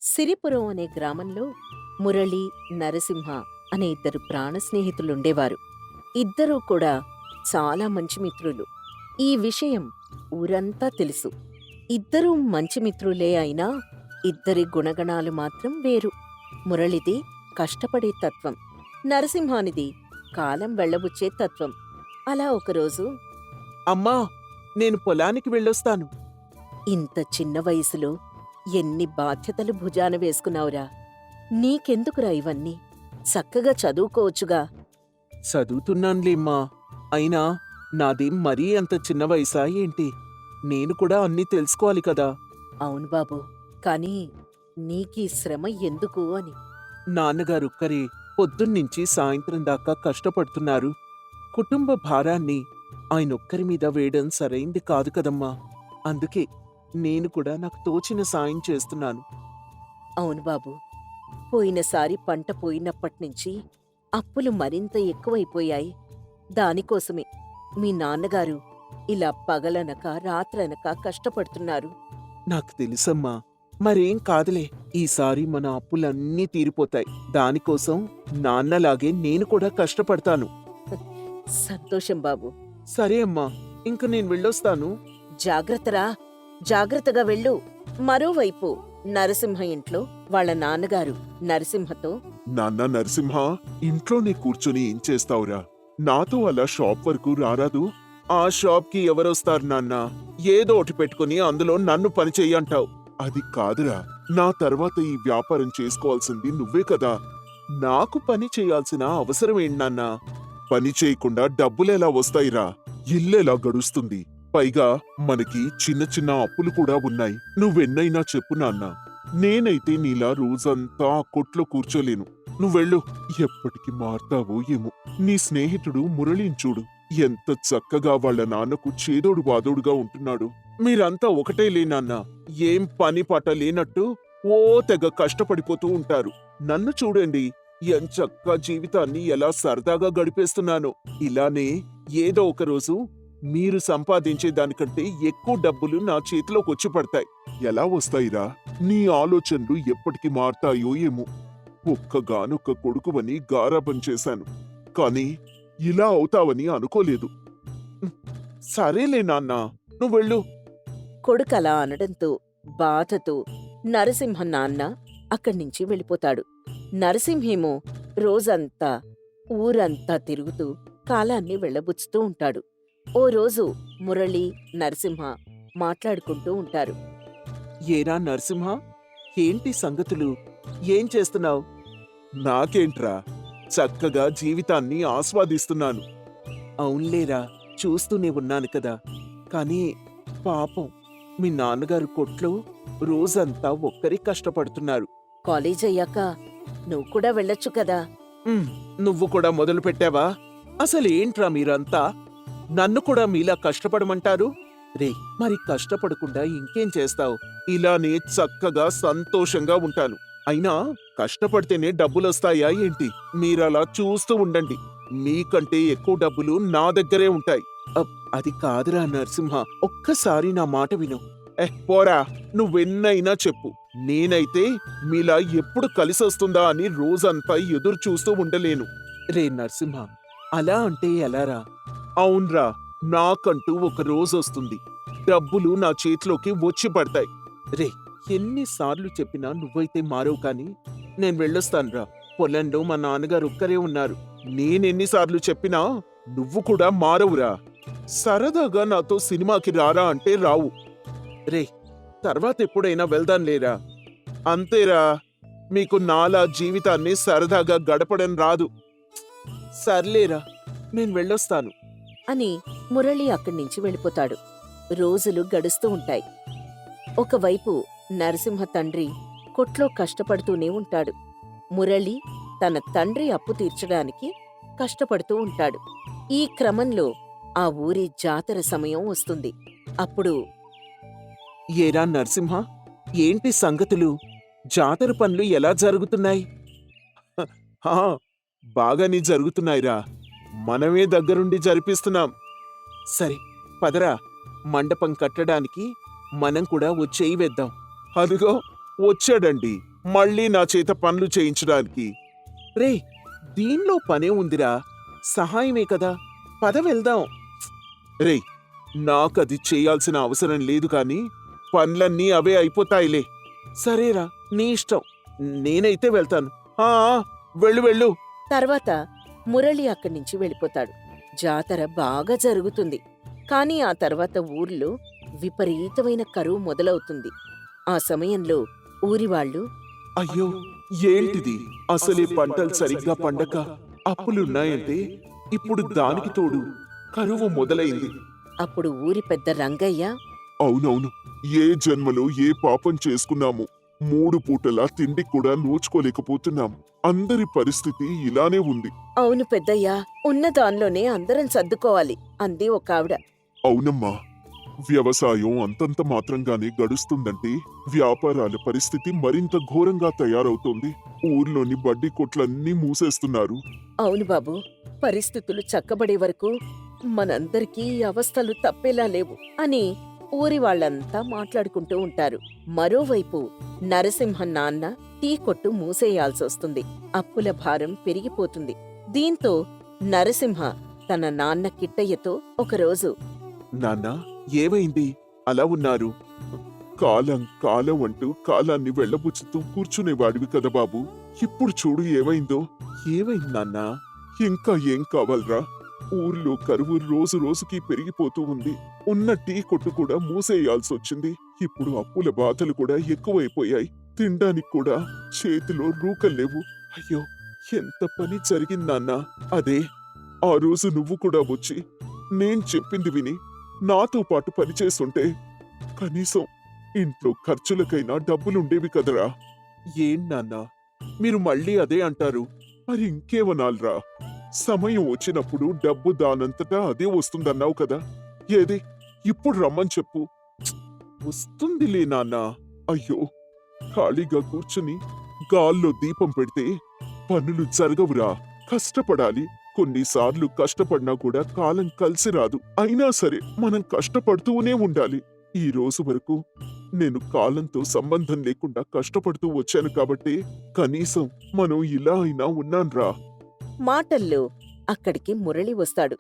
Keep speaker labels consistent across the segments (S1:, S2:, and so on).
S1: సిరిపురం అనే గ్రామంలో మురళి, నరసింహ అనే ఇద్దరు ప్రాణ స్నేహితులుండేవారు. ఇద్దరూ కూడా చాలా మంచి మిత్రులు. ఈ విషయం ఊరంతా తెలుసు. ఇద్దరూ మంచి మిత్రులే అయినా ఇద్దరి గుణగణాలు మాత్రం వేరు. మురళిది కష్టపడే తత్వం, నరసింహానిది కాలం వెళ్ళబుచ్చే తత్వం. అలా ఒకరోజు,
S2: అమ్మా, నేను పొలానికి వెళ్ళొస్తాను.
S1: ఇంత చిన్న వయసులో ఎన్ని బాధ్యతలు భుజాన వేసుకున్నావురా? నీకెందుకురా ఇవన్నీ? చక్కగా చదువుకోవచ్చుగా.
S2: చదువుతున్నాన్లేమ్మా. అయినా నాదేం మరీ అంత చిన్న వయసా ఏంటి? నేను కూడా అన్నీ తెలుసుకోవాలి కదా.
S1: అవును బాబూ, కానీ నీకీ శ్రమ ఎందుకు అని.
S2: నాన్నగారొక్కరే పొద్దున్నుంచి సాయంత్రం దాకా కష్టపడుతున్నారు. కుటుంబ భారాన్ని ఆయనొక్కరి మీద వేయడం సరైంది కాదు కదమ్మా. అందుకే నేను కూడా నాకు తోచిన సాయం చేస్తున్నాను.
S1: అవును బాబూ, పోయినసారి పంట పోయినప్పట్నుంచి అప్పులు మరింత ఎక్కువైపోయాయి. దానికోసమే మీ నాన్నగారు ఇలా పగలనక రాత్రనక కష్టపడుతున్నారు.
S2: నాకు తెలుసమ్మా. మరేం కాదులే, ఈసారి మన అప్పులన్నీ తీరిపోతాయి. దానికోసం నాన్నలాగే నేను కూడా కష్టపడతాను.
S1: సంతోషం బాబూ.
S2: సరే అమ్మా, ఇంక నేను వెళ్ళొస్తాను.
S1: జాగ్రత్తరా, జాగ్రత్తగా వెళ్ళు. మరోవైపు నరసింహ ఇంట్లో వాళ్ళ నాన్నగారు నరసింహతో,
S3: నాన్న నరసింహ, ఇంట్లోనే కూర్చొని ఏం చేస్తావురా? నాతో అలా షాప్ వరకు రారాదు?
S2: ఆ షాప్కి ఎవరొస్తారు నాన్న? ఏదో ఒకటి పెట్టుకుని అందులో నన్ను పని చెయ్యంటావు.
S3: అది కాదురా, నా తర్వాత ఈ వ్యాపారం చేసుకోవాల్సింది నువ్వే కదా.
S2: నాకు పని చేయాల్సిన అవసరం ఏంటి నాన్నా?
S3: పని చేయకుండా డబ్బులెలా వస్తాయిరా? ఇల్లెలా గడుస్తుంది? పైగా మనకి చిన్న చిన్న అప్పులు కూడా ఉన్నాయి. నువ్వెన్నైనా చెప్పు నాన్న. నేనైతే నీలా రోజంతా ఆ కొట్లో కూర్చోలేను. నువ్వెళ్ళు. ఎప్పటికి మారతావో ఏమో. నీ స్నేహితుడు మురళిని చూడు, ఎంత చక్కగా వాళ్ళ నాన్నకు చేదోడు వాదోడుగా ఉంటున్నాడు.
S2: మీరంతా ఒకటే లేనాన్నా. ఏం పని పాట లేనట్టు ఓ తెగ కష్టపడిపోతూ ఉంటారు. నన్ను చూడండి, ఎంచక్కా జీవితాన్ని ఎలా సరదాగా గడిపేస్తున్నాను. ఇలానే ఏదో ఒక రోజు మీరు సంపాదించే దానికంటే ఎక్కువ డబ్బులు నా చేతిలోకి వచ్చి పడతాయి.
S3: ఎలా వస్తాయిరా? నీ ఆలోచనలు ఎప్పటికి మారతాయో ఏమో. ఒక్కగానొక్క కొడుకువని గారాబం చేశాను, కాని ఇలా అవుతావని అనుకోలేదు.
S2: సరేలే నాన్నా, నువ్వెళ్ళు.
S1: కొడుకలా అనడంతో బాధతో నరసింహ నాన్న అక్కడ్నించి వెళ్ళిపోతాడు. నరసింహేమో రోజంతా ఊరంతా తిరుగుతూ కాలాన్ని వెళ్ళబుచ్చుతూ ఉంటాడు. ఓ రోజు మురళి, నరసింహ మాట్లాడుకుంటూ ఉంటారు.
S2: ఏరా నరసింహ, ఏంటి సంగతులు? ఏం చేస్తున్నావు?
S3: నాకేంట్రా, చక్కగా జీవితాన్ని ఆస్వాదిస్తున్నాను.
S2: అవునులేరా, చూస్తూనే ఉన్నాను కదా. కానీ పాపం మీ నాన్నగారు కొట్లో రోజంతా ఒక్కరే కష్టపడుతున్నారు.
S1: కాలేజ్ అయ్యాక నువ్వు కూడా వెళ్ళొచ్చు కదా.
S2: నువ్వు కూడా మొదలు పెట్టావా? అసలేంట్రా మీరంతా? నన్ను కూడా మీలా కష్టపడమంటారు? రే, మరి కష్టపడకుండా ఇంకేం చేస్తావు?
S3: ఇలానే చక్కగా సంతోషంగా ఉంటాను. అయినా కష్టపడితేనే డబ్బులొస్తాయా ఏంటి?
S2: మీరలా చూస్తూ ఉండండి. మీకంటే ఎక్కువ డబ్బులు నా దగ్గరే ఉంటాయి. అది కాదురా నరసింహ, ఒక్కసారి నా మాట విను. పోరా, నువ్వెన్నైనా చెప్పు. నేనైతే మీలా ఎప్పుడు కలిసొస్తుందా అని రోజంతా ఎదురు చూస్తూ ఉండలేను. రే నరసింహ, అలా అంటే ఎలారా? అవునరా, నాకంటూ ఒక రోజొస్తుంది. డబ్బులు నా చేతిలోకి వచ్చి పడతాయి. రే, ఎన్నిసార్లు చెప్పినా నువ్వైతే మారవు. కాని నేను వెళ్ళొస్తానురా. పొలంలో మా నాన్నగారు ఒక్కరే ఉన్నారు. నేనెన్నిసార్లు చెప్పినా నువ్వు కూడా మారవురా. సరదాగా నాతో సినిమాకి రారా అంటే రావు. రే, తర్వాత ఎప్పుడైనా వెళ్దాం లేరా? అంతేరా, మీకు నాలా జీవితాన్ని సరదాగా గడపడం రాదు. సర్లేరా, నేను వెళ్ళొస్తాను
S1: అని మురళి అక్కడ్నించి వెళ్ళిపోతాడు. రోజులు గడుస్తూ ఉంటాయి. ఒకవైపు నరసింహ తండ్రి కొట్లో కష్టపడుతూనే ఉంటాడు. మురళి తన తండ్రి అప్పు తీర్చడానికి కష్టపడుతూ ఉంటాడు. ఈ క్రమంలో ఆ ఊరి జాతర సమయం వస్తుంది. అప్పుడు,
S2: ఏరా నరసింహ, ఏంటి సంగతులు? జాతర పనులు ఎలా జరుగుతున్నాయి?
S3: బాగానే జరుగుతున్నాయిరా. మనమే దగ్గరుండి జరిపిస్తున్నాం.
S2: సరే, పదరా. మండపం కట్టడానికి మనం కూడా ఓ చెయ్యి వేద్దాం.
S3: అదిగో వచ్చాడండి.
S2: మళ్ళీ నా చేత పనులు చేయించడానికి. రే, దీనిలో పనే ఉందిరా, సహాయమే కదా, పద వెళ్దాం. రే, నాకది చేయాల్సిన అవసరం లేదు కాని పనులన్నీ అవే అయిపోతాయిలే. సరేరా, నీ ఇష్టం, నేనైతే వెళ్తాను. ఆ, వెళ్ళు వెళ్ళు.
S1: తర్వాత మురళి అక్కడి నుంచి వెళ్ళిపోతాడు. జాతర బాగా జరుగుతుంది. కాని ఆ తర్వాత ఊర్లో విపరీతమైన కరువు మొదలవుతుంది. ఆ సమయంలో ఊరివాళ్ళు,
S2: అయ్యో, ఏంటిది, అసలే పంటలు సరిగ్గా పండక అప్పులున్నాయంటే ఇప్పుడు దానికి తోడు కరువు మొదలైంది.
S1: అప్పుడు ఊరి పెద్ద రంగయ్య,
S3: అవునవును, ఏ జన్మలో ఏ పాపం చేసుకున్నాము, 3 పూటలా తిండి కూడా నోచుకోలేకపోతున్నాం. అందరి పరిస్థితి ఇలానే ఉంది.
S1: అవును పెద్దయ్యా, ఉన్న దానిలోనే అందరం సర్దుకోవాలి అంది ఒక ఆవిడ.
S3: అవునమ్మా, వ్యవసాయం అంతంత మాత్రంగానే గడుస్తుందంటే వ్యాపారాల పరిస్థితి మరింత ఘోరంగా తయారవుతోంది. ఊర్లోని బడ్డీ కొట్లన్నీ మూసేస్తున్నారు.
S1: అవును బాబు, పరిస్థితులు చక్కబడే వరకు మనందరికీ ఈ అవస్థలు తప్పేలా లేవు అని ఊరి వాళ్ళంతా మాట్లాడుకుంటూ ఉంటారు. మరోవైపు నరసింహం నాన్న టీ కొట్టు మూసేయాల్సొస్తుంది. అప్పుల భారం పెరిగిపోతుంది. దీంతో నరసింహ తన నాన్న కిట్టయ్యతో ఒకరోజు,
S2: నాన్న, ఏమైంది అలా ఉన్నారు?
S3: కాలం కాలం అంటూ కాలాన్ని వెళ్ళబుచ్చుతూ కూర్చునేవాడివి కదా బాబు, ఇప్పుడు చూడు ఏమైందో.
S2: ఏమైంది నాన్నా?
S3: ఇంకా ఏం కావాలరా? ఊర్లో కరువు రోజు రోజుకి పెరిగిపోతూ ఉంది. ఉన్న టీ కొట్టు కూడా మూసేయాల్సొచ్చింది. ఇప్పుడు అప్పుల బాధలు కూడా ఎక్కువైపోయాయి. తినడానికి కూడా చేతిలో రూకల్లేవు.
S2: అయ్యో, ఎంత పని జరిగిందన్నా?
S3: అదే, ఆ రోజు నువ్వు కూడా వచ్చి నేను చెప్పింది విని నాతో పాటు పనిచేస్తుంటే కనీసం ఇంట్లో ఖర్చులకైనా డబ్బులుండేవి కదరా.
S2: ఏం నాన్నా, మీరు మళ్ళీ అదే అంటారు?
S3: మరి ఇంకేమనాలరా? సమయం వచ్చినప్పుడు డబ్బు దానంతటా అదే వస్తుందన్నావు కదా. ఏది, ఇప్పుడు రమ్మని చెప్పు.
S2: వస్తుందిలే నాన్నా.
S3: అయ్యో, ఖాళీగా కూర్చుని గాల్లో దీపం పెడితే పనులు జరగవురా. కష్టపడాలి. కొన్నిసార్లు కష్టపడినా కూడా కాలం కలిసి రాదు. అయినా సరే మనం కష్టపడుతూనే ఉండాలి. ఈ రోజు వరకు నేను కాలంతో సంబంధం లేకుండా కష్టపడుతూ వచ్చాను కాబట్టి కనీసం మనం ఇలా అయినా ఉన్నాన్రా.
S1: మాటల్లో అక్కడికి మురళి వస్తాడు.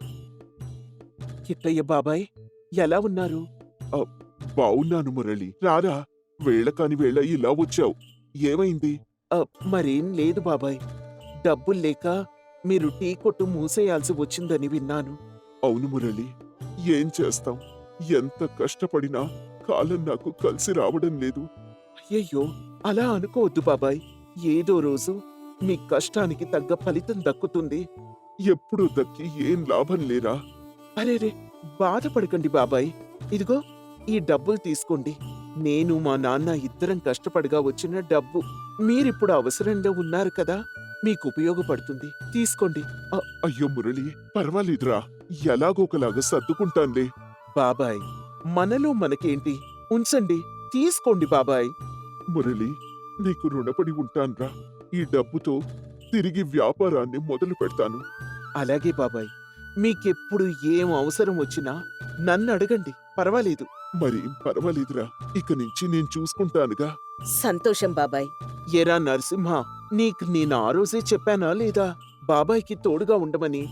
S2: కిట్టయ్య బాబాయ్, ఎలా ఉన్నారు?
S3: బావున్నాను మురళి, రారా. వేళ కాని వేళ ఇలా వచ్చావు, ఏమైంది?
S2: మరేం లేదు బాబాయ్, డబ్బుల్లేక మీరు టీ కొట్టు మూసేయాల్సి వచ్చిందని విన్నాను.
S3: అవును మురళి, ఏం చేస్తాం? ఎంత కష్టపడినా కాలం నాకు కలిసి రావడం లేదు.
S2: అయ్యయ్యో, అలా అనుకోవద్దు బాబాయ్. ఏదో రోజు మీ కష్టానికి తగ్గ ఫలితం దక్కుతుంది.
S3: ఎప్పుడూ దక్కి ఏం లాభం లేరా?
S2: అరేరే, బాధపడకండి బాబాయ్. ఇదిగో, ఈ డబ్బులు తీసుకోండి. నేను మా నాన్న ఇద్దరం కష్టపడిగా వచ్చిన డబ్బు. మీరిప్పుడు అవసరంలో ఉన్నారు కదా, మీకు ఉపయోగపడుతుంది. తీసుకోండి.
S3: అయ్యో మురళి, పర్వాలేదురా, ఎలాగోకలాగా సర్దుకుంటాన్లే.
S2: బాబాయ్, మనలో మనకేంటి, ఉంచండి. తీసుకోండి బాబాయ్.
S3: మురళి, నీకు రుణపడి ఉంటాన్రా. ఈ డబ్బుతో తిరిగి వ్యాపారాన్ని మొదలు పెడతాను.
S2: అలాగే బాబాయ్, మీకెప్పుడు ఏం అవసరం వచ్చినా నన్ను అడగండి, పర్వాలేదు.
S3: మరేం పర్వాలేదురా, ఇక నుంచి నేను చూసుకుంటానుగా.
S1: సంతోషం బాబాయ్.
S2: ఎరా నరసింహ, నీకు నేను ఆ రోజే చెప్పానా లేదా బాబాయ్కి తోడుగా ఉండమని?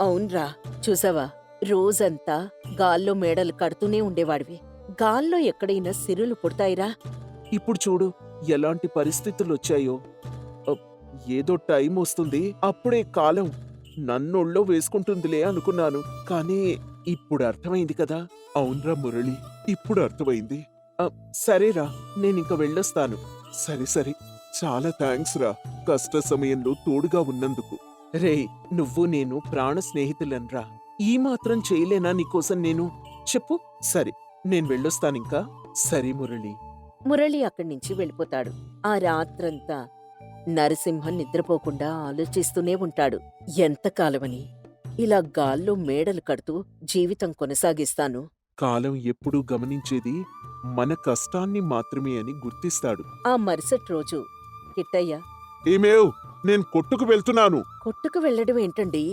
S1: అవున్రా, చూసావా, రోజంతా గాల్లో మేడలు కడుతూనే ఉండేవాడివి. గాల్లో ఎక్కడైనా సిరులు పుడతాయిరా?
S2: ఇప్పుడు చూడు ఎలాంటి పరిస్థితులొచ్చాయో. ఏదో టైం వస్తుంది, అప్పుడే కాలం నన్నొళ్ళో వేసుకుంటుందిలే అనుకున్నాను. కానీ ఇప్పుడు అర్థమైంది కదా.
S3: అవునరా మురళి, ఇప్పుడు అర్థమైంది.
S2: సరేరా, నేనింక వెళ్ళొస్తాను.
S3: సరే సరే, చాలా థ్యాంక్స్ రా, కష్ట సమయంలో తోడుగా ఉన్నందుకు.
S2: రేయ్, నువ్వు నేను ప్రాణ స్నేహితులన్రా. ఈ మాత్రం చేయలేనా నీకోసం నేను? చెప్పు. సరే, నేను వెళ్ళొస్తానింకా. సరే మురళి.
S1: మురళి అక్కడి నుంచి వెళ్ళిపోతాడు. ఆ రాత్రంతా నరసింహం నిద్రపోకుండా ఆలోచిస్తూనే ఉంటాడు. ఎంతకాలమని ఇలా గాల్లో మేడలు కడుతూ జీవితం కొనసాగిస్తాను?
S2: కాలం ఎప్పుడూ గమనించేది మన కష్టాన్ని మాత్రమే అని గుర్తిస్తాడు.
S1: ఆ మరుసటి రోజు కిట్టయ్య,
S3: ఏమేవ్, నేను కొట్టుకు వెళ్తున్నాను.
S1: కొట్టుకు వెళ్ళడం ఏంటండి?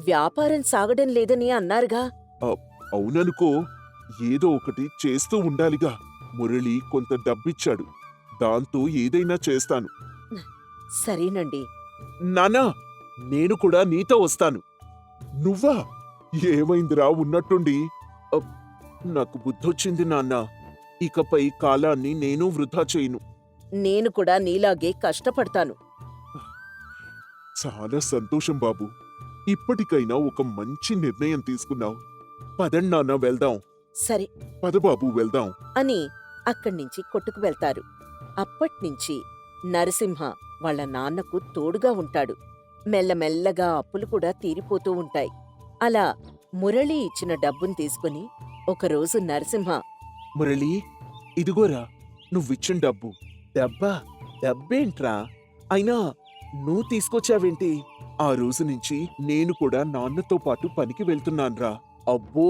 S1: వ్యాపారం సాగడం లేదని అన్నారుగా.
S3: అవుననుకో, ఏదో ఒకటి చేస్తూ ఉండాలిగా. మురళి కొంత డబ్బిచ్చాడు. దాంతో ఏదైనా చేస్తాను.
S1: సరేనండి.
S2: నాన్నా నేను కూడా నీతో వస్తాను.
S3: నువ్వా? ఏమైందిరా ఉన్నట్టుండి?
S2: నాకు బుద్ధొచ్చింది నాన్నా. ఇకపై కాలాన్ని నేను వృధా చేయను.
S1: నేను కూడా నీలాగే కష్టపడతాను.
S3: చాలా సంతోషం బాబు. ఇప్పటికైనా ఒక మంచి నిర్ణయం తీసుకున్నావు.
S2: పదండి నాన్న వెళ్దాం.
S1: సరే
S3: పద బాబు వెళ్దాం.
S1: అని అక్కడ్నించి కొట్టుకు వెళ్తారు. అప్పట్నించి నరసింహ వాళ్ళ నాన్నకు తోడుగా ఉంటాడు. మెల్లమెల్లగా అప్పులు కూడా తీరిపోతూ ఉంటాయి. అలా మురళి ఇచ్చిన డబ్బును తీసుకుని ఒకరోజు నరసింహ,
S2: మురళి, ఇదిగోరా నువ్విచ్చిన డబ్బు. డబ్బేంట్రా? అయినా నువ్వు తీసుకొచ్చావేంటి? ఆ రోజు నుంచి నేను కూడా నాన్నతో పాటు పనికి వెళ్తున్నాన్రా. అబ్బో,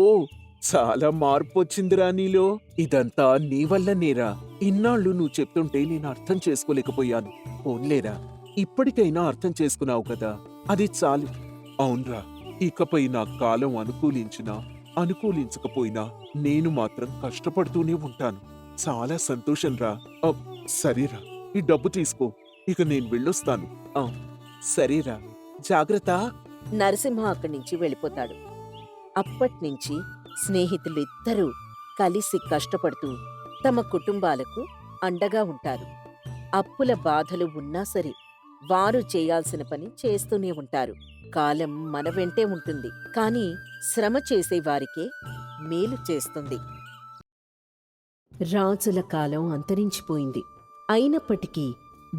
S2: చాలా మార్పు వచ్చిందిరా నీలో. ఇదంతా నీ వల్లనేరా. ఇన్నాళ్ళు నువ్వు చెప్తుంటే నేను అర్థం చేసుకోలేకపోయాను. పోన్లేరా, ఇప్పటికైనా అర్థం చేసుకున్నావు కదా, అది చాలు. అవునరా, ఇకపై నా కాలం అనుకూలించినా అనుకూలించకపోయినా నేను మాత్రం కష్టపడుతూనే ఉంటాను. చాలా సంతోషంరా. సరేరా, ఈ డబ్బు తీసుకో. ఇక నేను వెళ్ళొస్తాను. సరేరా, జాగ్రత్త.
S1: నరసింహ అక్కడ్నించి వెళ్ళిపోతాడు. అప్పట్నించి స్నేహితులిద్దరూ కలిసి కష్టపడుతూ తమ కుటుంబాలకు అండగా ఉంటారు. అప్పుల బాధలు ఉన్నా సరే వారు చేయాల్సిన పని చేస్తూనే ఉంటారు. కాలం మన వెంటే ఉంటుంది, కానీ శ్రమ చేసేవారికే మేలు చేస్తుంది. రాజుల కాలం అంతరించిపోయింది. అయినప్పటికీ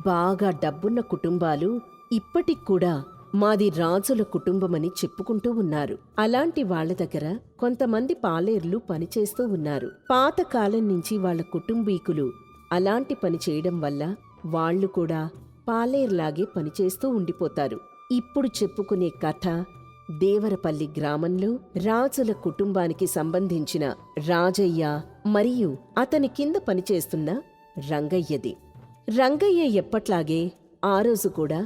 S1: బాగా డబ్బున్న కుటుంబాలు ఇప్పటిక్కూడా మాది రాజుల కుటుంబమని చెప్పుకుంటూ ఉన్నారు. అలాంటి వాళ్ల దగ్గర కొంతమంది పాలేర్లు పనిచేస్తూ ఉన్నారు. పాతకాలం నుంచి వాళ్ల కుటుంబీకులు అలాంటి పని చేయడం వల్ల వాళ్లు కూడా పాలేర్లాగే పనిచేస్తూ ఉండిపోతారు. ఇప్పుడు చెప్పుకునే కథ దేవరపల్లి గ్రామంలో రాజుల కుటుంబానికి సంబంధించిన రాజయ్య మరియు అతని కింద పనిచేస్తున్న రంగయ్యది. రంగయ్య ఎప్పట్లాగే ఆ రోజు కూడా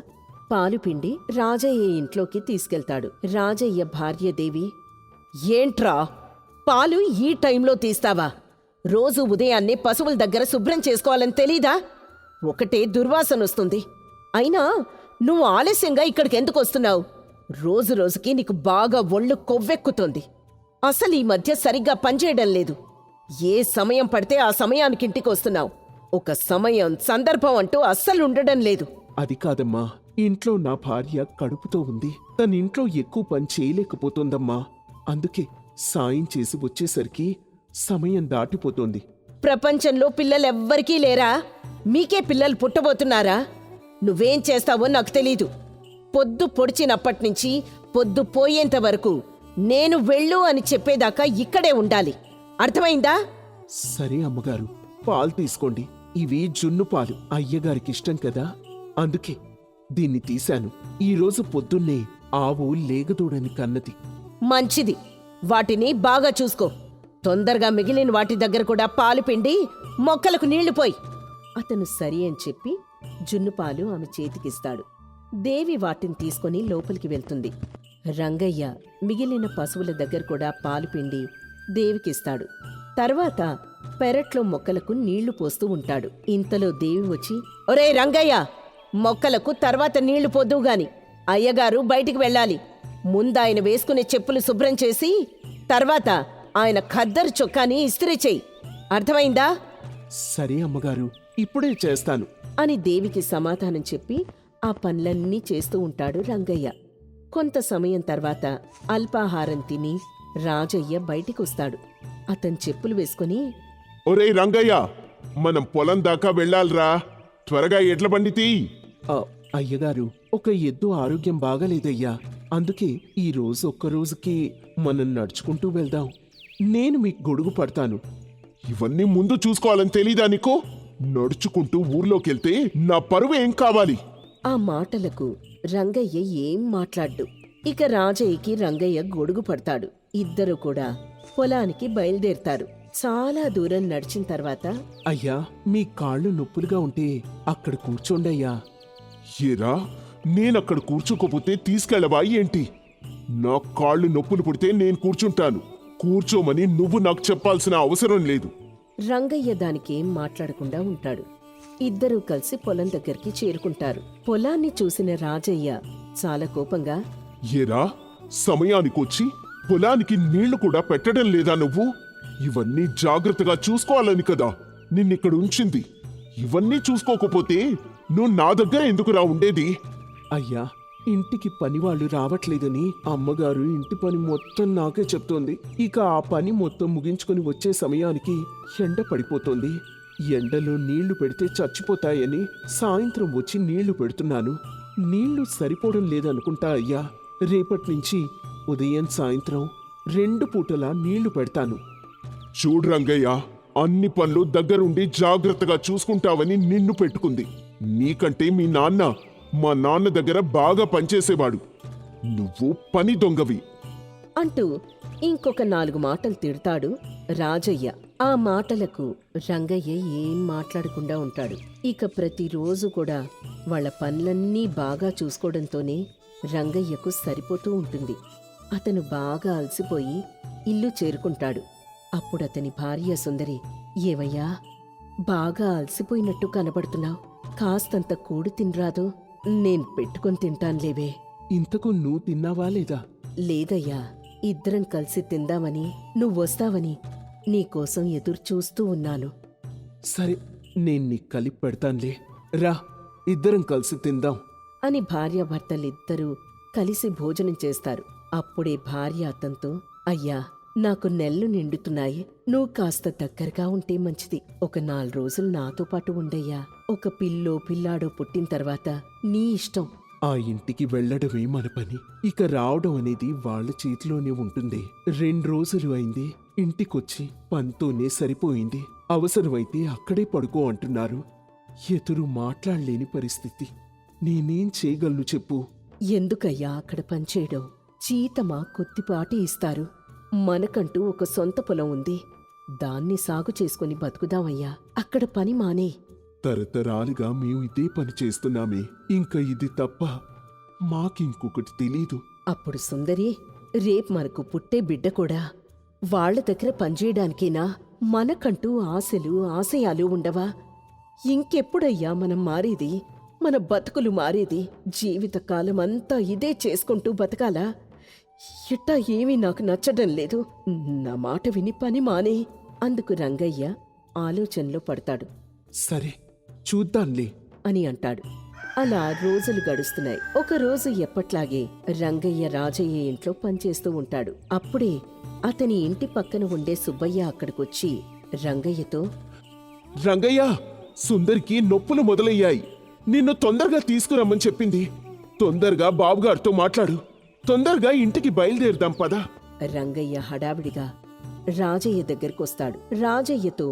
S1: పాలు పిండి రాజయ్య ఇంట్లోకి తీసుకెళ్తాడు. రాజయ్య భార్యదేవి, ఏంట్రా పాలు ఈ టైంలో తీస్తావా? రోజు ఉదయాన్నే పశువుల దగ్గర శుభ్రం చేసుకోవాలని తెలీదా? ఒకటే దుర్వాసనొస్తుంది. అయినా నువ్వు ఆలస్యంగా ఇక్కడికెందుకు వస్తున్నావు? రోజు రోజుకి నీకు బాగా ఒళ్ళు కొవ్వెక్కుతోంది. అసలు ఈ మధ్య సరిగ్గా పనిచేయడం లేదు. ఏ సమయం పడితే ఆ సమయానికి ఇంటికి వస్తున్నావు. ఒక సమయం సందర్భం అంటూ అస్సలు ఉండడం లేదు.
S2: అది కాదమ్మా, ఇంట్లో నా భార్య కడుపుతో ఉంది. తన ఇంట్లో ఎక్కువ పని చేయలేకపోతోందమ్మా. అందుకే సాయం చేసి వచ్చేసరికి సమయం దాటిపోతోంది.
S1: ప్రపంచంలో పిల్లలెవ్వరికీ లేరా? మీకే పిల్లలు పుట్టబోతున్నారా? నువ్వేం చేస్తావో నాకు తెలీదు. పొద్దు పొడిచినప్పట్నుంచి పొద్దు పోయేంత వరకు నేను వెళ్ళు అని చెప్పేదాకా ఇక్కడే ఉండాలి. అర్థమైందా?
S2: సరే అమ్మగారు, పాలు తీసుకోండి. ఇవి జున్ను పాలు, అయ్యగారికిష్టం కదా, అందుకే దీన్ని తీశాను. ఈరోజు పొద్దున్నే ఆవు లేగదూడని కన్నది.
S1: మంచిది, వాటిని బాగా చూసుకో. తొందరగా మిగిలిన వాటి దగ్గర కూడా పాలు పిండి మొక్కలకు నీళ్లు పోయి. అతను సరి అని చెప్పి జున్నుపాలు ఆమె చేతికిస్తాడు. దేవి వాటిని తీసుకుని లోపలికి వెళ్తుంది. రంగయ్య మిగిలిన పశువుల దగ్గర కూడా పాలు పిండి దేవికిస్తాడు. తర్వాత పెరట్లో మొక్కలకు నీళ్లు పోస్తూ ఉంటాడు. ఇంతలో దేవి వచ్చి, ఒరే రంగయ్య, మొక్కలకు తర్వాత నీళ్లు పోద్దువుగాని, అయ్యగారు బయటికి వెళ్ళాలి. ముందాయన వేసుకునే చెప్పులు శుభ్రం చేసి తర్వాత ఆయన ఖద్దరు చొక్కాని ఇస్త్రీ చెయ్యి. అర్థమైందా?
S2: సరే అమ్మగారు, ఇప్పుడే చేస్తాను
S1: అని దేవికి సమాధానం చెప్పి ఆ పనులన్నీ చేస్తూ ఉంటాడు రంగయ్య. కొంత సమయం తర్వాత అల్పాహారం తిని రాజయ్య బయటికొస్తాడు. అతను చెప్పులు వేసుకుని,
S3: ఒరేయ్ రంగయ్య, మనం పొలం దాకా వెళ్ళాలిరా. త్వరగా ఎడ్ల బండి తీ.
S2: అయ్యగారు, ఒక ఎద్దు ఆరోగ్యం బాగలేదయ్యా. అందుకే ఈ రోజు ఒక్కరోజుకి మనం నడుచుకుంటూ వెళ్దాం. నేను మీకు గొడుగు పడతాను.
S3: ఇవన్నీ ముందు చూసుకోవాలని తెలీదా నీకు? నడుచుకుంటూ ఊర్లోకెళ్తే నా పరువు ఏం కావాలి?
S1: ఆ మాటలకు రంగయ్య ఏం మాట్లాడ్డు. ఇక రాజయ్యకి రంగయ్య గొడుగు పడతాడు. ఇద్దరు కూడా పొలానికి బయలుదేరతారు. చాలా దూరం నడిచిన తర్వాత,
S2: అయ్యా, మీ కాళ్ళు నొప్పులుగా ఉంటే అక్కడ కూర్చోండయ్యా.
S3: ఏరా, నేనక్కడ కూర్చోకపోతే తీసుకెళ్ళవా ఏంటి? నా కాళ్ళు నొప్పులు పుడితే నేను కూర్చుంటాను. కూర్చోమని నువ్వు నాకు చెప్పాల్సిన అవసరం లేదు.
S1: రంగయ్య దానికేం మాట్లాడకుండా ఉంటాడు. ఇద్దరూ కలిసి పొలం దగ్గరికి చేరుకుంటారు. పొలాన్ని చూసిన రాజయ్య చాలా కోపంగా,
S3: ఏరా, సమయానికొచ్చి పొలానికి నీళ్లు కూడా పెట్టడం లేదా నువ్వు? ఇవన్నీ జాగ్రత్తగా చూసుకోవాలని కదా నిన్నిక్కడ ఉంచింది. ఇవన్నీ చూసుకోకపోతే నువ్వు నా దగ్గర ఎందుకురా ఉండేది?
S2: అయ్యా, ఇంటికి పనివాళ్ళు రావట్లేదని అమ్మగారు ఇంటి పని మొత్తం నాకే చెప్తోంది. ఇక ఆ పని మొత్తం ముగించుకొని వచ్చే సమయానికి ఎండ పడిపోతోంది. ఎండలో నీళ్లు పెడితే చచ్చిపోతాయని సాయంత్రం వచ్చి నీళ్లు పెడుతున్నాను. నీళ్లు సరిపోవడం లేదనుకుంటా అయ్యా. రేపటి నుంచి ఉదయం సాయంత్రం 2 పూటలా నీళ్లు పెడతాను.
S3: చూడు రంగయ్య, అన్ని పనులు దగ్గరుండి జాగ్రత్తగా చూసుకుంటావని నిన్ను పెట్టుకుంది. నీకంటే మీ నాన్న మా నాన్న దగ్గర బాగా పనిచేసేవాడు. నువ్వు పని దొంగవి.
S1: అంటూ ఇంకొక 4 మాటలు తిడతాడు రాజయ్య. ఆ మాటలకు రంగయ్య ఏం మాట్లాడకుండా ఉంటాడు. ఇక ప్రతిరోజు కూడా వాళ్ళ పనులన్నీ బాగా చూసుకోవడంతోనే రంగయ్యకు సరిపోతూ ఉంటుంది. అతను బాగా అలసిపోయి ఇల్లు చేరుకుంటాడు. అప్పుడతని భార్య సుందరి, ఏవయ్యా, బాగా అలసిపోయినట్టు కనబడుతున్నావు. కాస్తంత కూడు తినరాదు? నేను పెట్టుకొని తింటానులేవే.
S2: ఇంతకు నువ్వు తిన్నావా లేదా?
S1: లేదయ్యా, ఇద్దరం కలిసి తిందామని నువ్వొస్తావని నీకోసం ఎదురు చూస్తూ ఉన్నాను.
S2: సరే, నేను నీకు కలిపి పెడతానులే. రా, ఇద్దరం కలిసి తిందాం
S1: అని భార్యాభర్తలిద్దరూ కలిసి భోజనం చేస్తారు. అప్పుడే భార్య అతనితో, అయ్యా, నాకు నెలలు నిండుతున్నాయి. నువ్వు కాస్త దగ్గరగా ఉంటే మంచిది. ఒక 4 రోజులు నాతో పాటు ఉండయ్యా. ఒక పిల్లో పిల్లాడో పుట్టిన తర్వాత నీ ఇష్టం.
S2: ఆ ఇంటికి వెళ్ళడమే మన పని. ఇక రావడం అనేది వాళ్ళ చేతిలోనే ఉంటుంది. 2 రోజులు అయింది ఇంటికొచ్చి, పనితోనే సరిపోయింది. అవసరమైతే అక్కడే పడుకో అంటున్నారు. ఎదురు మాట్లాడలేని పరిస్థితి. నేనేం చేయగలను చెప్పు?
S1: ఎందుకయ్యా అక్కడ పనిచేయడం? జీతమా కొద్దిపాటి ఇస్తారు. మనకంటూ ఒక సొంత పొలం ఉంది. దాన్ని సాగు చేసుకుని బతుకుదామయ్యా. అక్కడ పని మానే.
S2: తరతరాలుగా మేము ఇదే పని చేస్తున్నామే. ఇంకా ఇది తప్ప మాకింకొకటి తెలీదు.
S1: అప్పుడు సుందరి, రేపు మనకు పుట్టే బిడ్డ కూడా వాళ్ళ దగ్గర పనిచేయడానికేనా? మనకంటూ ఆశలు ఆశయాలు ఉండవా? ఇంకెప్పుడయ్యా మనం మారేది? మన బతుకులు మారేది? జీవితకాలం అంతా ఇదే చేసుకుంటూ బతకాలా? ఇట్టా ఏమీ నాకు నచ్చడం లేదు. నా మాట విని పని మానే. అందుకు రంగయ్య ఆలోచనలో పడతాడు.
S2: సరే, చూద్దాంలే
S1: అని అంటాడు. అలా రోజులు గడుస్తున్నాయి. ఒకరోజు ఎప్పట్లాగే రంగయ్య రాజయ్య ఇంట్లో పనిచేస్తూ ఉంటాడు. అప్పుడే అతని ఇంటి పక్కన ఉండే సుబ్బయ్య అక్కడికొచ్చి రంగయ్యతో,
S2: రంగయ్య, సుందరికి నొప్పులు మొదలయ్యాయి. నిన్ను తొందరగా తీసుకురమ్మని చెప్పింది. తొందరగా బాబుగారితో మాట్లాడు. తొందరగా ఇంటికి బయలుదేరుదాం పదా.
S1: రంగయ్య హడావిడిగా రాజయ్య దగ్గరకొస్తాడు. రాజయ్యతో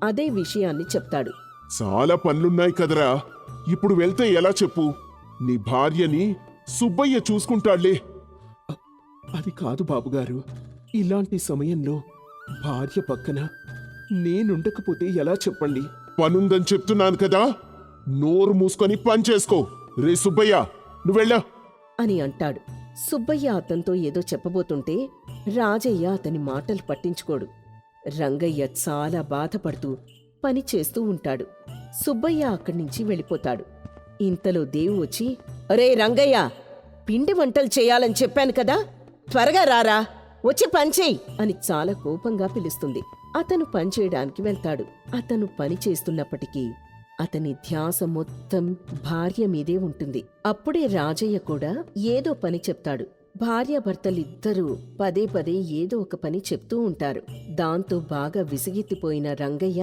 S1: అదే విషయాన్ని చెప్తాడు.
S3: చాలా పనులున్నాయి కదరా, ఇప్పుడు వెళ్తే ఎలా చెప్పు? నీ భార్యని సుబ్బయ్య చూసుకుంటాడులే.
S2: అది కాదు బాబుగారు. ఇలాంటి సమయంలో భార్య పక్కన నేనుండకపోతే ఎలా చెప్పండి?
S3: పనుందని చెప్తున్నాను కదా, నోరు మూసుకొని పని చేసుకో. రే సుబ్బయ్య, నువ్వెళ్ళా
S1: అని అంటాడు. సుబ్బయ్య అతనితో ఏదో చెప్పబోతుంటే రాజయ్య అతని మాటలు పట్టించుకోడు. రంగయ్య చాలా బాధపడుతూ పని చేస్తూ ఉంటాడు. సుబ్బయ్య అక్కడి నుంచి వెళ్ళిపోతాడు. ఇంతలో దేవు వచ్చి, అరే రంగయ్య, పిండి వంటలు చేయాలని చెప్పాను కదా, త్వరగా రారా, వచ్చి పనిచేయి అని చాలా కోపంగా పిలుస్తుంది. అతను పనిచేయడానికి వెళ్తాడు. అతను పని చేస్తున్నప్పటికీ అతని ధ్యాస మొత్తం భార్య మీదే ఉంటుంది. అప్పుడే రాజయ్య కూడా ఏదో పని చెప్తాడు. భార్యాభర్తలిద్దరూ పదే పదే ఏదో ఒక పని చెప్తూ ఉంటారు. దాంతో బాగా విసిగెత్తిపోయిన రంగయ్య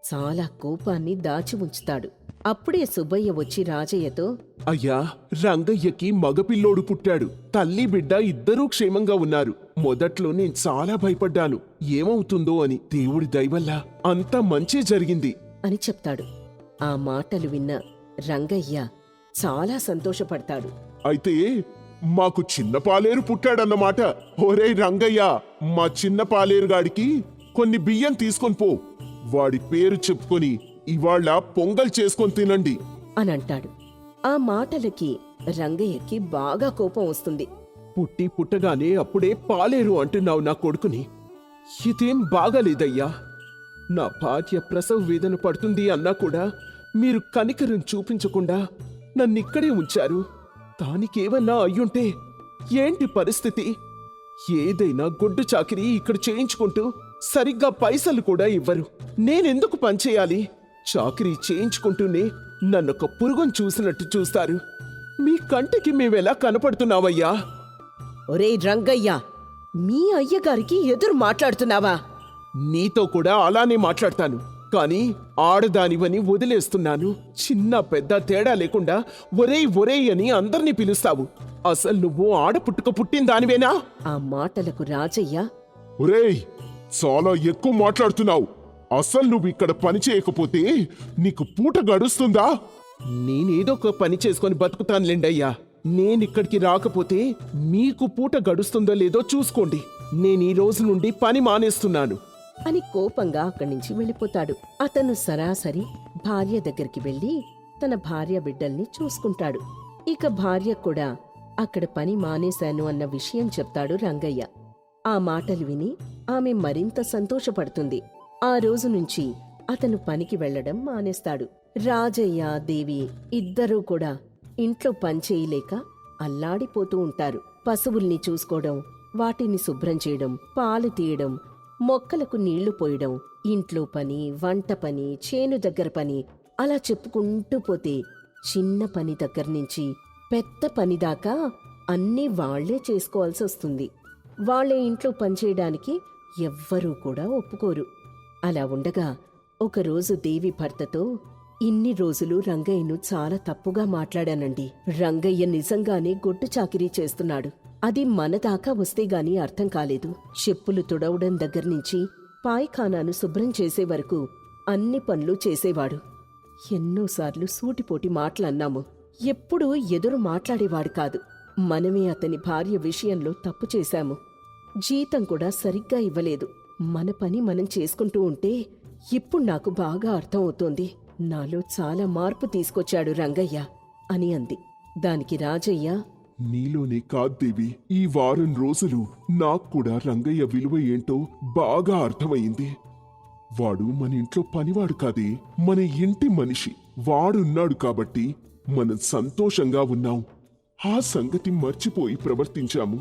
S1: చాలా కోపాన్ని దాచి ఉంచుతాడు. అప్పుడే సుబ్బయ్య వచ్చి రాజయ్యతో,
S2: అయ్యా, రంగయ్యకి మగపిల్లోడు పుట్టాడు. తల్లి బిడ్డ ఇద్దరూ క్షేమంగా ఉన్నారు. మొదట్లో నేను చాలా భయపడ్డాను, ఏమవుతుందో అని. దేవుడి దయవల్ల అంతా మంచి జరిగింది
S1: అని చెప్తాడు. ఆ మాటలు విన్న రంగయ్య చాలా సంతోషపడతాడు.
S3: అయితే మాకు చిన్న పాలేరు పుట్టాడన్నమాట. ఒరే రంగయ్య, మా చిన్న పాలేరుగాడికి కొన్ని బియ్యం తీసుకొని పో. వాడి పేరు చెప్పుకొని ఇవాళ పొంగల్ చేసుకొని తినండి
S1: అని అంటాడు. ఆ మాటలకి రంగయ్యకి బాగా కోపం వస్తుంది.
S2: పుట్టగానే అప్పుడే పాలేరు అంటున్నావు నా కొడుకుని. ఇదేం బాగాలేదయ్యా. నా భార్య ప్రసవ వేదన పడుతుంది అన్నా కూడా మీరు కనికరం చూపించకుండా నన్నిక్కడే ఉంచారు. దానికేమన్నా అయ్యుంటే ఏంటి పరిస్థితి? ఏదైనా గొడ్డు చాకిరీ ఇక్కడ చేయించుకుంటూ సరిగ్గా పైసలు కూడా ఇవ్వరు. నేనెందుకు పనిచేయాలి? చాకిరీ చేయించుకుంటూనే నన్నొక పురుగును చూసినట్టు చూస్తారు. మీ కంటికి మేమెలా కనపడుతున్నావయ్యా?
S4: ఒరే రంగయ్య, మీ అయ్యగారికి ఎదురు మాట్లాడుతున్నావా?
S2: నీతో కూడా అలానే మాట్లాడతాను, కానీ ఆడదానివని వదిలేస్తున్నాను. చిన్న పెద్ద తేడా లేకుండా ఒరేయ్ ఒరేయ్ అని అందర్నీ పిలుస్తావు. అసలు నువ్వు ఆడపుట్టుక పుట్టిన దానివేనా?
S4: ఆ మాటలకు రాజయ్య,
S3: ఒరేయ్, చాలా ఎక్కువ మాట్లాడుతున్నావు. అసలు నువ్వు ఇక్కడ పని చేయకపోతే నీకు పూట గడుస్తుందా?
S2: నేనేదో ఒక పని చేసుకొని బతుకుతానులేండయ్యా. నేనిక్కడికి రాకపోతే మీకు పూట గడుస్తుందో లేదో చూసుకోండి. నేనీ రోజు నుండి పని మానేస్తున్నాను.
S4: అని కోపంగా అక్కడి నుంచి వెళ్ళిపోతాడు. అతను సరాసరి భార్య దగ్గరికి వెళ్లి తన భార్య బిడ్డల్ని చూసుకుంటాడు. ఇక భార్య కూడా అక్కడ పని మానేశాను అన్న విషయం చెప్తాడు రంగయ్య. ఆ మాటలు విని ఆమె మరింత సంతోషపడుతుంది. ఆ రోజు నుంచి అతను పనికి వెళ్లడం మానేస్తాడు. రాజయ్య, దేవి ఇద్దరూ కూడా ఇంట్లో పనిచేయలేక అల్లాడిపోతూ ఉంటారు. పశువుల్ని చూసుకోవడం, వాటిని శుభ్రం చేయడం, పాలు తీయడం, మొక్కలకు నీళ్లు పోయడం, ఇంట్లో పని, వంట పని, చేను దగ్గర పని, అలా చెప్పుకుంటూ పోతే చిన్న పని దగ్గర నుంచి పెద్ద పని దాకా అన్నీ వాళ్లే చేసుకోవాల్సి వస్తుంది. వాళ్లే ఇంట్లో పనిచేయడానికి ఎవ్వరూ కూడా ఒప్పుకోరు. అలా ఉండగా ఒకరోజు దేవి భర్తతో, ఇన్ని రోజులు రంగయ్యను చాలా తప్పుగా మాట్లాడానండి. రంగయ్య నిజంగానే గొడ్డు చాకిరీ చేస్తున్నాడు. అది మన దాకా వస్తే గాని అర్థం కాలేదు. చెప్పులు తుడవడం దగ్గర్నుంచి పాయిఖానాను శుభ్రం చేసే వరకు అన్ని పనులు చేసేవాడు. ఎన్నోసార్లు సూటిపోటి మాటలన్నాము. ఎప్పుడూ ఎదురు మాట్లాడేవాడు కాదు. మనమే అతని భార్య విషయంలో తప్పు చేశాము. జీతం కూడా సరిగ్గా ఇవ్వలేదు. మన పని మనం చేసుకుంటూ ఉంటే ఇప్పుడు నాకు బాగా అర్థం అవుతోంది. నాలో చాలా మార్పు తీసుకొచ్చాడు రంగయ్య అని అంది. దానికి రాజయ్య,
S3: నీలోనే కాదు దేవి, ఈ వారం రోజులు నాకు కూడా రంగయ్య విలువ ఏంటో బాగా అర్థమైంది. వాడు మన ఇంట్లో పనివాడు కాదే, మన ఇంటి మనిషి. వాడున్నాడు కాబట్టి మనం సంతోషంగా ఉన్నాం. ఆ సంగతి మర్చిపోయి ప్రవర్తించాము.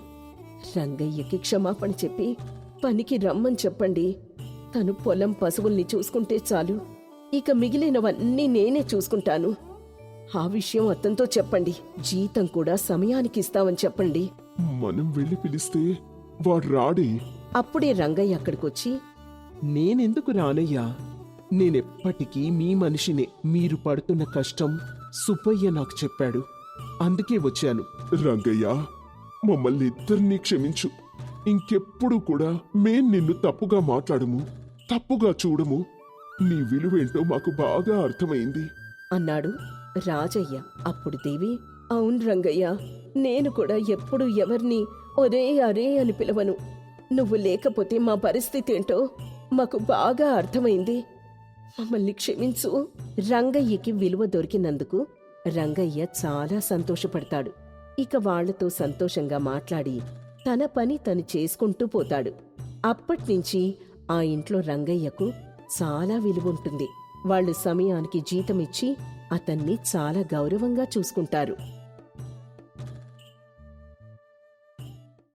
S4: రంగయ్యకి క్షమాపణ చెప్పి పనికి రమ్మని చెప్పండి. తను పొలం పశువుల్ని చూసుకుంటే చాలు. ఇక మిగిలినవన్నీ నేనే చూసుకుంటాను. ఆ విషయం అతనితో చెప్పండి. జీతం కూడా సమయానికి ఇస్తామని చెప్పండి.
S3: మనం వెళ్ళి పిలిస్తే వాడు రాడే.
S4: అప్పుడే రంగయ్య అక్కడికొచ్చి,
S2: నేనెందుకు రానయ్యా? నేనెప్పటికీ మీ మనిషినే. మీరు పడుతున్న కష్టం సుబ్బయ్య నాకు చెప్పాడు, అందుకే వచ్చాను.
S3: రంగయ్య, మమ్మల్ని ఇద్దరినీ క్షమించు. ఇంకెప్పుడు కూడా మేం నిన్ను తప్పుగా మాట్లాడము, తప్పుగా చూడము. నీ విలువేంటో మాకు బాగా అర్థమైంది
S4: అన్నాడు రాజయ్య. అప్పుడు దేవి, అవును రంగయ్య, నేను కూడా ఎప్పుడు ఎవర్ని ఒరే అరే అని పిలవను. నువ్వు లేకపోతే మా పరిస్థితి ఏంటో మాకు బాగా అర్థమైంది. మమ్మల్ని క్షమించు. రంగయ్యకి విలువ దొరికినందుకు రంగయ్య చాలా సంతోషపడతాడు. ఇక వాళ్లతో సంతోషంగా మాట్లాడి తన పని తను చేసుకుంటూ పోతాడు. అప్పట్నుంచి ఆ ఇంట్లో రంగయ్యకు చాలా విలువుంటుంది. వాళ్ళు సమయానికి జీతమిచ్చి అతన్ని చాలా గౌరవంగా చూసుకుంటారు.